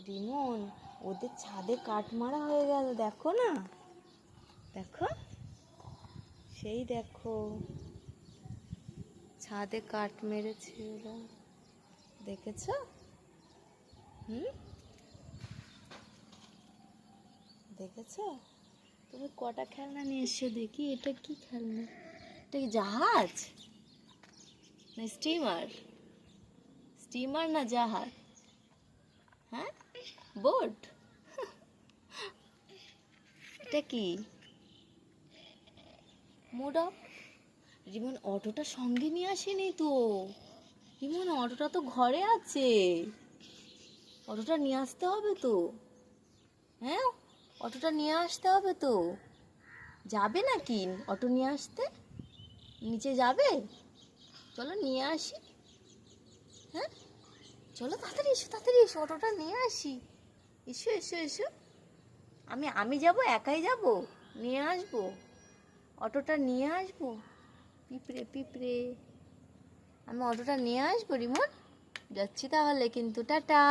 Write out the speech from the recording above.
রিমন, ওদের ছাদে কাঠ মারা হয়ে গেল, দেখো না, দেখো, সেই দেখো ছাদে কাঠ মেরেছে ওরা, দেখেছ? দেখেছ? তুমি কটা খেলনা নিয়ে এসছো দেখি? এটা কি খেলনা? এটা কি জাহাজ না স্টিমার? স্টিমার না জাহাজ? হ্যাঁ, বোট? এটা কি? Mood of. রিমন, অটোটা সঙ্গে নিয়ে আসেনি তো। রিমন, অটোটা তো ঘরে আছে, অটোটা নিয়ে আসতে হবে তো। হ্যাঁ, অটোটা নিয়ে আসতে হবে তো। যাবে নাকি অটো নিয়ে আসতে? নিচে যাবে? চলো নিয়ে আসি। হ্যাঁ, চলো তাড়াতাড়ি এসো, তাড়াতাড়ি এসো, অটোটা নিয়ে আসি। এসো এসো এসো। আমি যাব, একাই যাব? নিয়ে আসবো, অটোটা নিয়ে আসবো। পিঁপড়ে পিঁপড়ে, আমি অটোটা নিয়ে আসবো রিমন। যাচ্ছি তাহলে কিন্তু, টাটা।